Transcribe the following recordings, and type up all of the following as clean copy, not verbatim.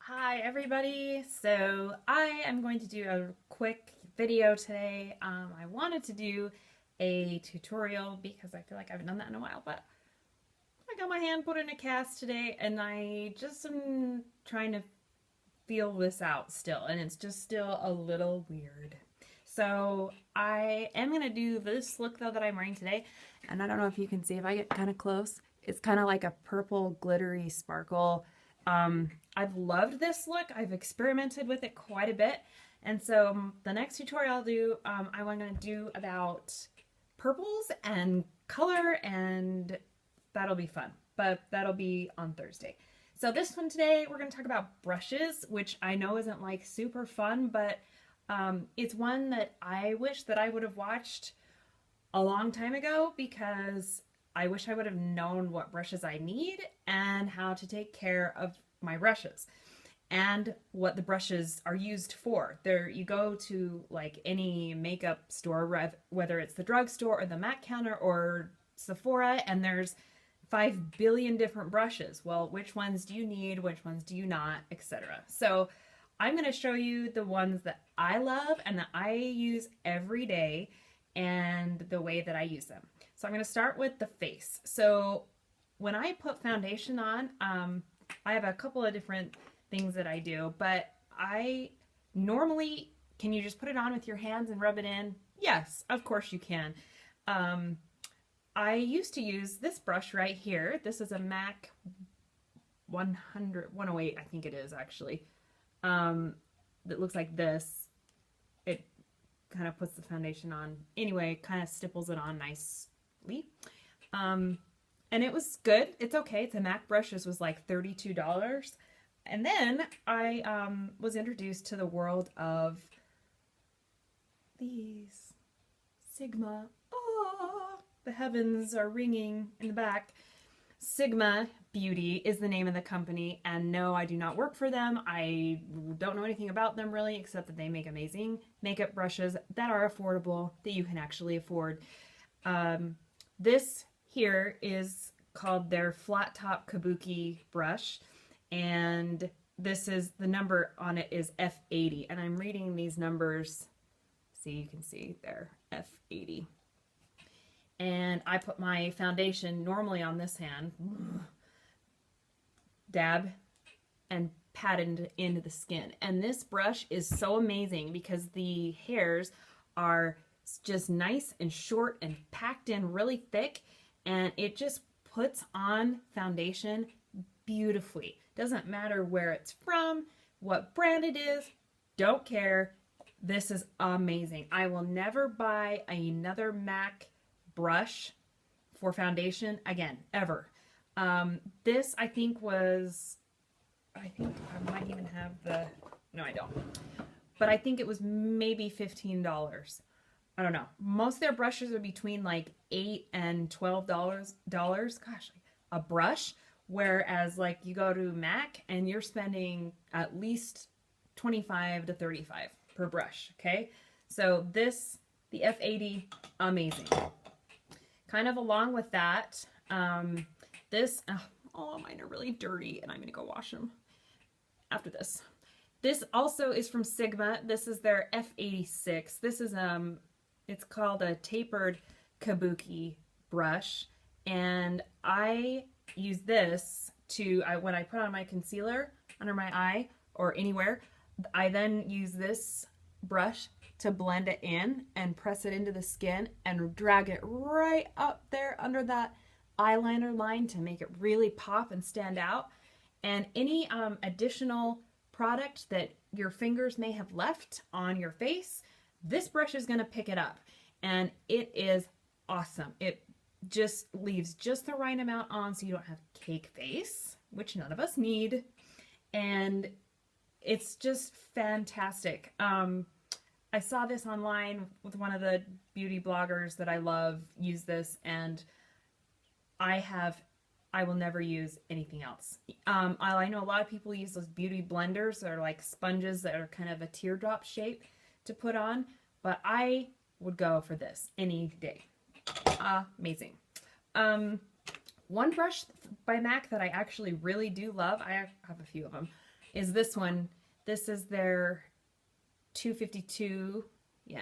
Hi everybody. So I am going to do a quick video today. I wanted to do a tutorial because I feel like I haven't done that in a while, but I got my hand put in a cast today and I just am trying to feel this out still, and it's just still a little weird. So I am going to do this look though that I'm wearing today, and I don't know if you can see if I get kind of close. It's kind of like a purple glittery sparkle. I've loved this look. I've experimented with it quite a bit. And so the next tutorial I'll do, I'm going to do about purples and color, and that'll be fun. But that'll be on Thursday. So this one today, we're going to talk about brushes, which I know isn't like super fun, but it's one that I wish that I would have watched a long time ago because I wish I would have known what brushes I need and how to take care of my brushes and what the brushes are used for. There, you go to like any makeup store, whether it's the drugstore or the MAC counter or Sephora, and there's 5 billion different brushes. Well, which ones do you need? Which ones do you not? Etc. So I'm going to show you the ones that I love and that I use every day and the way that I use them. So I'm going to start with the face. So when I put foundation on, I have a couple of different things that I do, but I normally, can you just put it on with your hands and rub it in? Yes, of course you can. I used to use this brush right here. This is a MAC 108, I think it is actually. That looks like this. It kind of puts the foundation on. Anyway, kind of stipples it on nicely. And it was good. It's okay. It's a MAC brush. This was like $32. And then I was introduced to the world of these Sigma. Oh, the heavens are ringing in the back. Sigma Beauty is the name of the company, and no, I do not work for them. I don't know anything about them really, except that they make amazing makeup brushes that are affordable, that you can actually afford. This here is called their flat top kabuki brush, and this is, the number on it is F80, and I'm reading these numbers, see, you can see there, F80. And I put my foundation normally on this hand, dab, and pat into the skin. And this brush is so amazing because the hairs are just nice and short and packed in really thick, and it just puts on foundation beautifully. Doesn't matter where it's from, what brand it is, don't care. This is amazing. I will never buy another MAC brush for foundation again, ever. This I think was, I think I might even have the, no I don't, but I think it was maybe $15. I don't know. Most of their brushes are between like $8 and $12. Gosh, a brush. Whereas like you go to MAC and you're spending at least 25 to 35 per brush. Okay, so this, the F80, amazing. Kind of along with that, this, oh, mine are really dirty and I'm gonna go wash them after this. This also is from Sigma. This is their F86. This is, it's called a tapered kabuki brush, and I use this to, when I put on my concealer under my eye or anywhere, I then use this brush to blend it in and press it into the skin and drag it right up there under that eyeliner line to make it really pop and stand out. And any additional product that your fingers may have left on your face, this brush is going to pick it up, and it is awesome. It just leaves just the right amount on so you don't have cake face, which none of us need, and it's just fantastic. I saw this online with one of the beauty bloggers that I love use this, and I will never use anything else. I know a lot of people use those beauty blenders that are like sponges that are kind of a teardrop shape to put on, but I would go for this any day. Amazing. One brush by MAC that I actually really do love, I have a few of them, is this one. This is their 252. Yeah,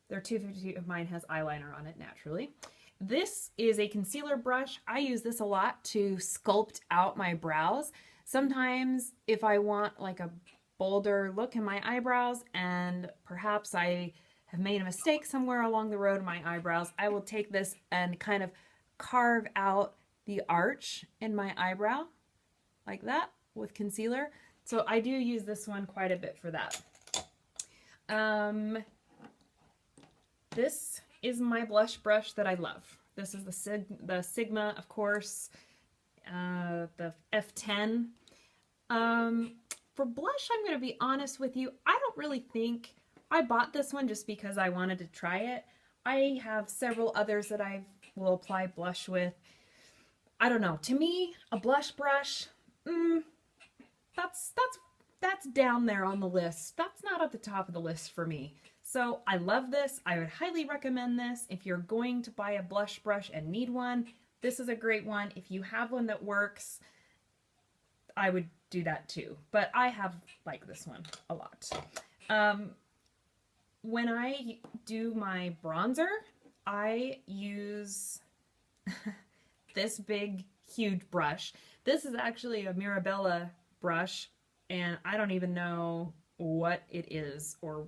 their 252. Mine has eyeliner on it naturally. This is a concealer brush. I use this a lot to sculpt out my brows. Sometimes if I want like a bolder look in my eyebrows and perhaps I have made a mistake somewhere along the road in my eyebrows, I will take this and kind of carve out the arch in my eyebrow like that with concealer. So I do use this one quite a bit for that. This is my blush brush that I love. This is the Sigma, of course, the F10. For blush, I'm going to be honest with you, I don't really think I bought this one just because I wanted to try it. I have several others that I will apply blush with. I don't know. To me, a blush brush, that's down there on the list. That's not at the top of the list for me. So I love this. I would highly recommend this. If you're going to buy a blush brush and need one, this is a great one. If you have one that works, I would do that too. But I have liked this one a lot. When I do my bronzer, I use this big, huge brush. This is actually a Mirabella brush, and I don't even know what it is, or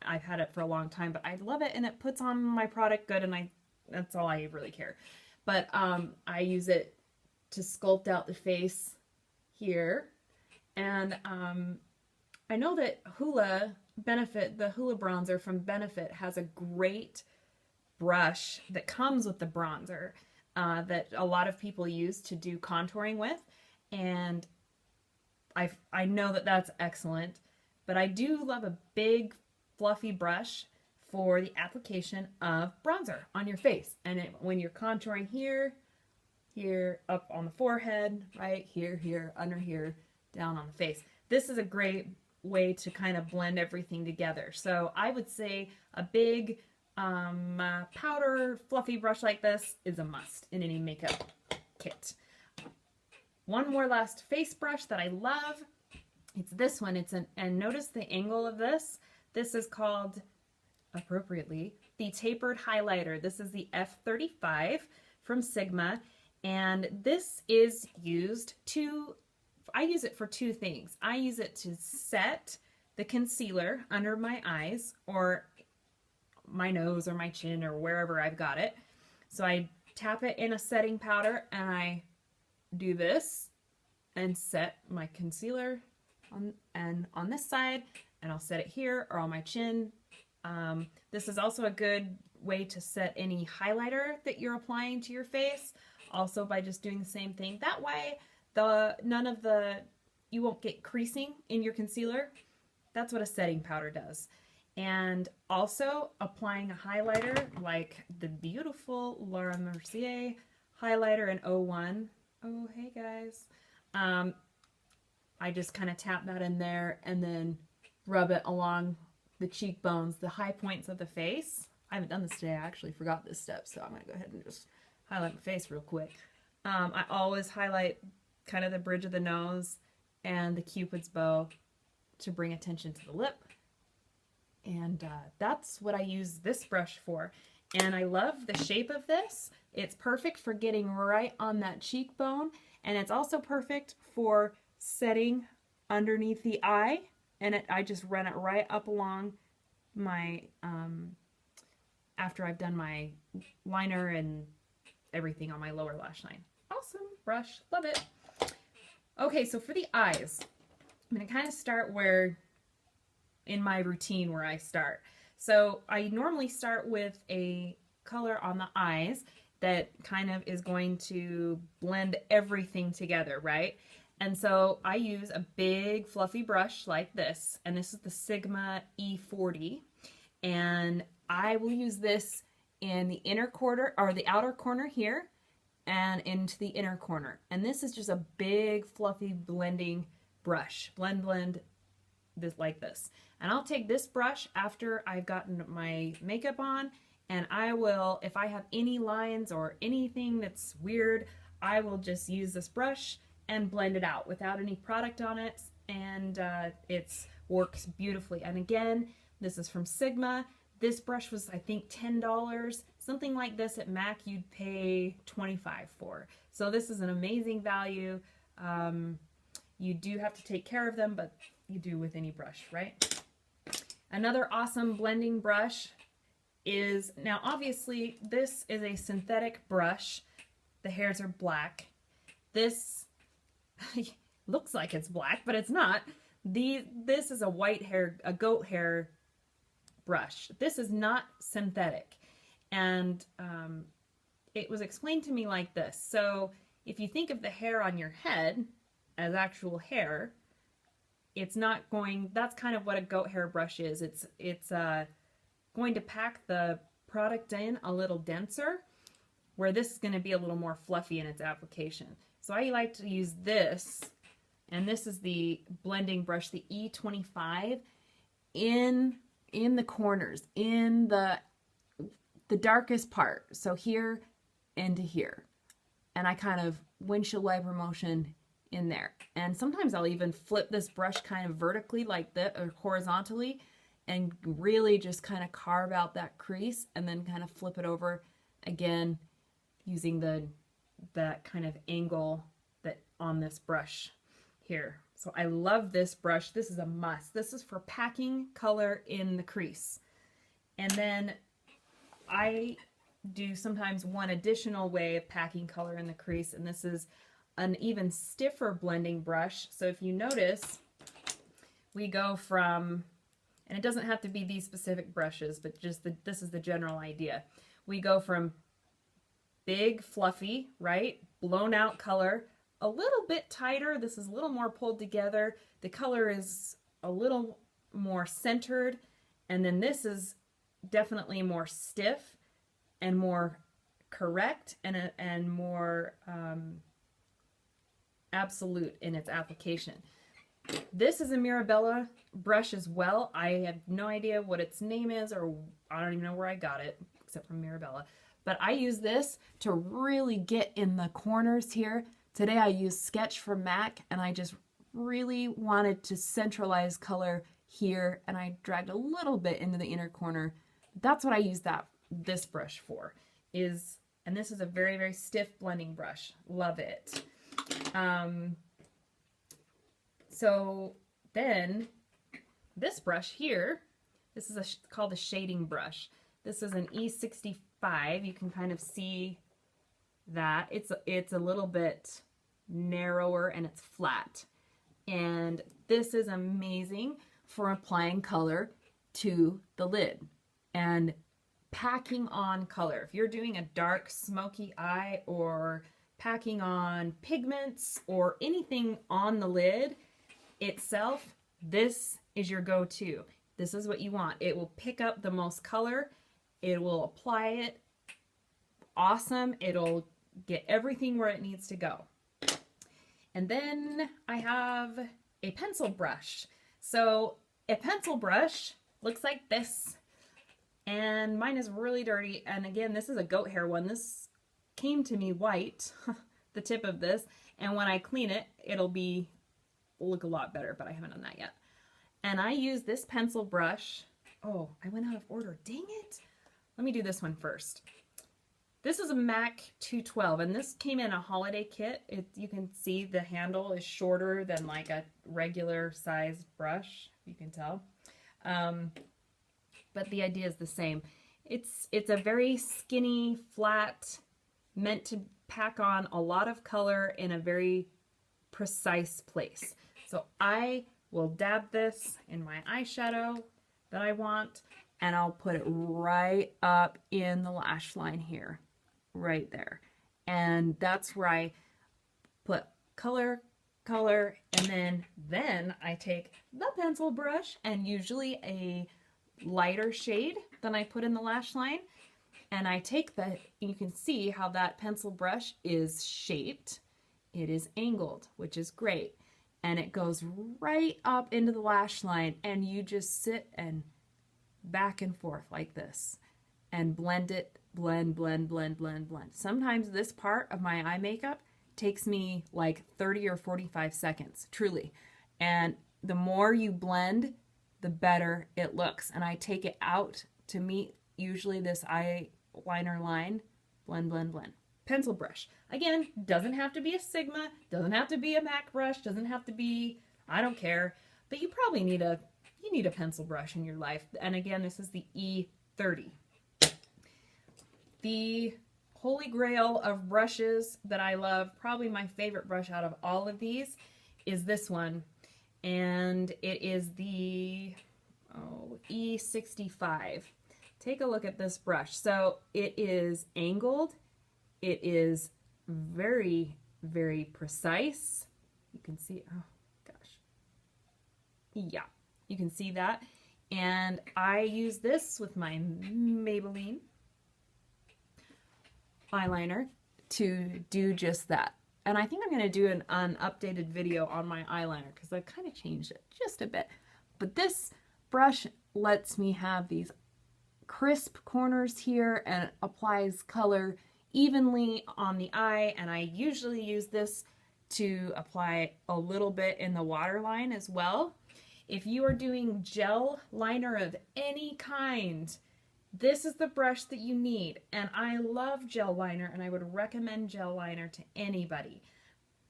I've had it for a long time, but I love it, and it puts on my product good, and that's all I really care. But I use it to sculpt out the face here, and I know that the Hoola bronzer from Benefit has a great brush that comes with the bronzer that a lot of people use to do contouring with, and I know that that's excellent, but I do love a big fluffy brush for the application of bronzer on your face. And when you're contouring here, up on the forehead, right here, under here, down on the face. This is a great way to kind of blend everything together. So I would say a big powder fluffy brush like this is a must in any makeup kit. One more last face brush that I love. It's this one. And notice the angle of this. This is called, appropriately, the Tapered Highlighter. This is the F35 from Sigma. And this is used to, I use it for two things. I use it to set the concealer under my eyes or my nose or my chin or wherever I've got it. So I tap it in a setting powder and I do this and set my concealer on this side, and I'll set it here or on my chin. This is also a good way to set any highlighter that you're applying to your face, also by just doing the same thing. That way you won't get creasing in your concealer. That's what a setting powder does. And also applying a highlighter like the beautiful Laura Mercier highlighter in 01. Oh, hey guys. I just kind of tap that in there and then rub it along the cheekbones, the high points of the face. I haven't done this today. I actually forgot this step, so I'm going to go ahead and just highlight my face real quick. I always highlight kind of the bridge of the nose and the Cupid's bow to bring attention to the lip. And that's what I use this brush for. And I love the shape of this. It's perfect for getting right on that cheekbone. And it's also perfect for setting underneath the eye. And I just run it right up along my, after I've done my liner and everything on my lower lash line. Awesome brush. Love it. Okay, so for the eyes, I'm going to kind of start in my routine where I start. So I normally start with a color on the eyes that kind of is going to blend everything together, right? And so I use a big fluffy brush like this, and this is the Sigma E40, and I will use this in the inner corner, or the outer corner here, and into the inner corner. And this is just a big fluffy blending brush. Blend this like this. And I'll take this brush after I've gotten my makeup on, and I will, if I have any lines or anything that's weird, I will just use this brush and blend it out without any product on it. and it works beautifully. And again, this is from Sigma. This brush was, I think, $10. Something like this at MAC you'd pay $25 for. So this is an amazing value. You do have to take care of them, but you do with any brush, right? Another awesome blending brush is, now obviously this is a synthetic brush. The hairs are black. This looks like it's black, but it's not. This is a white hair, a goat hair brush. This is not synthetic. And it was explained to me like this. So if you think of the hair on your head as actual hair, it's not going, that's kind of what a goat hair brush is. It's going to pack the product in a little denser, where this is going to be a little more fluffy in its application. So I like to use this, and this is the blending brush, the E25, in the corners, in the darkest part. So here and to here. And I kind of windshield wiper motion in there. And sometimes I'll even flip this brush kind of vertically like that, or horizontally, and really just kind of carve out that crease, and then kind of flip it over again using that kind of angle that on this brush here. So I love this brush. This is a must. This is for packing color in the crease. And then I do sometimes one additional way of packing color in the crease, and this is an even stiffer blending brush. So if you notice, we go from, and it doesn't have to be these specific brushes, but just this is the general idea. We go from big, fluffy, right, blown out color, a little bit tighter. This is a little more pulled together. The color is a little more centered, and then this is definitely more stiff and more correct and more absolute in its application. This is a Mirabella brush as well. I have no idea what its name is, or I don't even know where I got it, except from Mirabella. But I use this to really get in the corners here. Today I used Sketch from MAC, and I just really wanted to centralize color here, and I dragged a little bit into the inner corner. That's what I use this brush for. And this is a very, very stiff blending brush. Love it. So then this brush here, this is called a shading brush. This is an E65. You can kind of see that it's a little bit narrower and it's flat. And this is amazing for applying color to the lid and packing on color. If you're doing a dark smoky eye, or packing on pigments or anything on the lid itself, this is your go-to. This is what you want. It will pick up the most color. It will apply it awesome. It'll get everything where it needs to go. And then I have a pencil brush. So a pencil brush looks like this. And mine is really dirty. And again, this is a goat hair one. This came to me white, the tip of this. And when I clean it, it'll look a lot better, but I haven't done that yet. And I use this pencil brush. Oh, I went out of order. Dang it. Let me do this one first. This is a MAC 212, and this came in a holiday kit. You can see the handle is shorter than like a regular size brush, you can tell. But the idea is the same. It's a very skinny, flat, meant to pack on a lot of color in a very precise place. So I will dab this in my eyeshadow that I want, and I'll put it right up in the lash line here, right there. And that's where I put color, and then I take the pencil brush, and usually a lighter shade than I put in the lash line, and I take you can see how that pencil brush is shaped. It is angled, which is great. And it goes right up into the lash line, and you just sit and back and forth like this and blend it, blend. Sometimes this part of my eye makeup takes me like 30 or 45 seconds, truly. And the more you blend, the better it looks. And I take it out to meet usually this eyeliner line. Blend, blend, blend. Pencil brush. Again, doesn't have to be a Sigma, doesn't have to be a MAC brush, doesn't have to be, I don't care. But you probably need a pencil brush in your life. And again, this is the E30. The holy grail of brushes that I love, probably my favorite brush out of all of these, is this one. And it is the E65. Take a look at this brush. So it is angled. It is very, very precise. You can see, oh gosh. Yeah, you can see that. And I use this with my Maybelline eyeliner to do just that. And I think I'm going to do an updated video on my eyeliner because I've kind of changed it just a bit. But this brush lets me have these crisp corners here and applies color evenly on the eye. And I usually use this to apply a little bit in the waterline as well. If you are doing gel liner of any kind, this is the brush that you need. And I love gel liner, and I would recommend gel liner to anybody.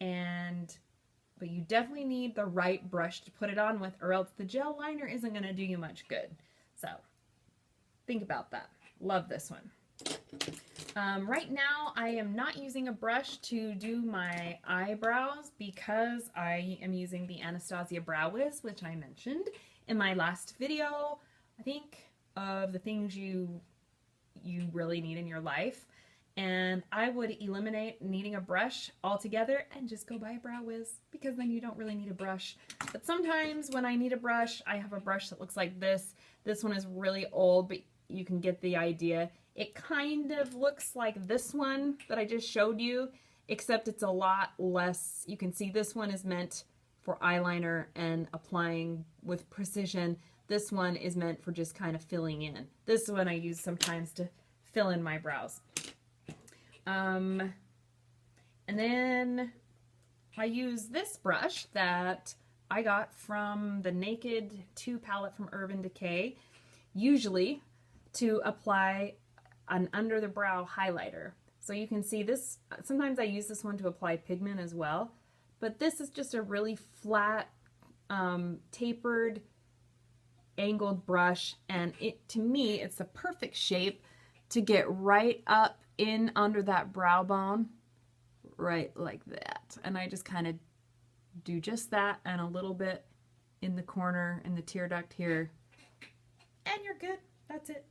But you definitely need the right brush to put it on with, or else the gel liner isn't going to do you much good. So think about that. Love this one. Right now I am not using a brush to do my eyebrows because I am using the Anastasia Brow Wiz, which I mentioned in my last video, I think, of the things you really need in your life. And I would eliminate needing a brush altogether and just go buy a Brow Wiz, because then you don't really need a brush. But sometimes when I need a brush, I have a brush that looks like this. This one is really old, but you can get the idea. It kind of looks like this one that I just showed you, except it's a lot less. You can see this one is meant for eyeliner and applying with precision. This one is meant for just kind of filling in. This one I use sometimes to fill in my brows. And then I use this brush that I got from the Naked 2 palette from Urban Decay, usually to apply an under the brow highlighter. So you can see this, sometimes I use this one to apply pigment as well, but this is just a really flat, tapered, angled brush, and to me it's the perfect shape to get right up in under that brow bone, right like that. And I just kind of do just that and a little bit in the corner, in the tear duct here, and you're good. That's it.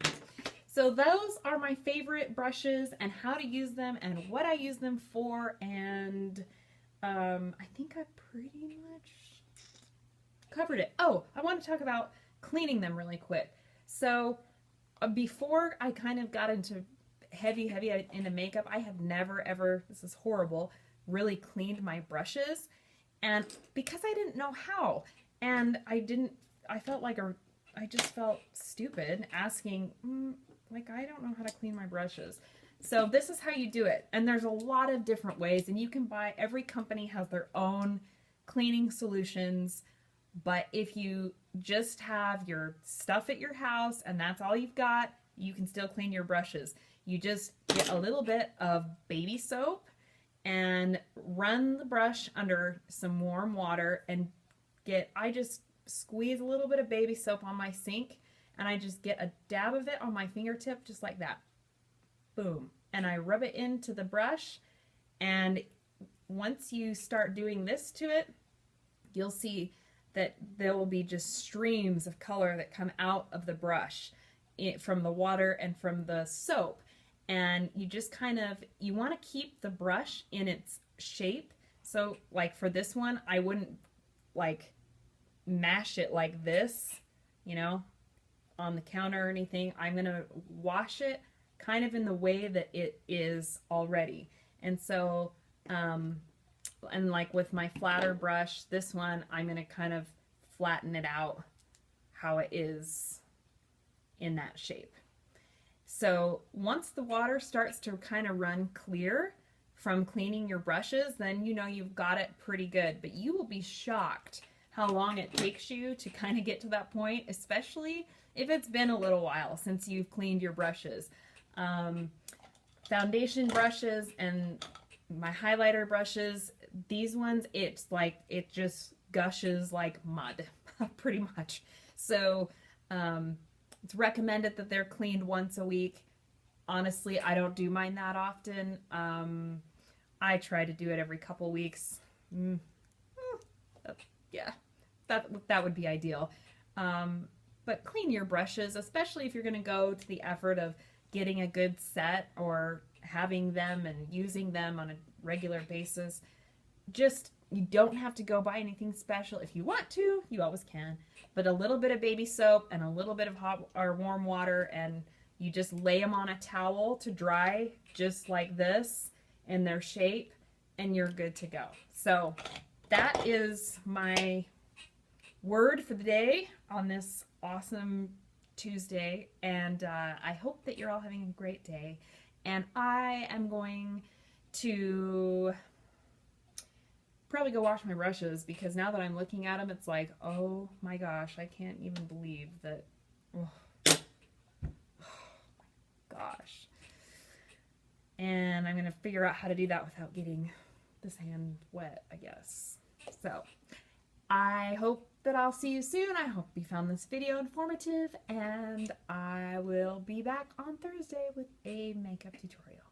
So those are my favorite brushes and how to use them and what I use them for, and I think I pretty much covered it. Oh, I want to talk about cleaning them really quick. So before I kind of got into heavy into makeup, I have never ever, this is horrible, really cleaned my brushes, and because I didn't know how, and I just felt stupid asking, like, I don't know how to clean my brushes. So this is how you do it. And there's a lot of different ways, and you can buy, every company has their own cleaning solutions. But if you just have your stuff at your house and that's all you've got, you can still clean your brushes. You just get a little bit of baby soap and run the brush under some warm water and I just squeeze a little bit of baby soap on my sink, and I just get a dab of it on my fingertip, just like that. Boom. And I rub it into the brush, and once you start doing this to it, you'll see that there will be just streams of color that come out of the brush from the water and from the soap. And you just kind of, you want to keep the brush in its shape. So like for this one, I wouldn't like mash it like this, you know, on the counter or anything. I'm going to wash it kind of in the way that it is already. And so, and like with my flatter brush, this one, I'm going to kind of flatten it out how it is in that shape. So once the water starts to kind of run clear from cleaning your brushes, then you know you've got it pretty good. But you will be shocked how long it takes you to kind of get to that point, especially if it's been a little while since you've cleaned your brushes. Foundation brushes and my highlighter brushes, these ones, it's like, it just gushes like mud, pretty much. So it's recommended that they're cleaned once a week. Honestly, I don't do mine that often. I try to do it every couple weeks. Yeah, that would be ideal. But clean your brushes, especially if you're going to go to the effort of getting a good set or having them and using them on a regular basis. Just, you don't have to go buy anything special. If you want to, you always can. But a little bit of baby soap and a little bit of hot or warm water, and you just lay them on a towel to dry just like this in their shape, and you're good to go. So that is my word for the day on this awesome Tuesday, and I hope that you're all having a great day. And I am going to probably go wash my brushes, because now that I'm looking at them, it's like, oh my gosh, I can't even believe that. Oh, gosh. And I'm gonna figure out how to do that without getting this hand wet, I guess. So I hope that I'll see you soon. I hope you found this video informative, and I will be back on Thursday with a makeup tutorial.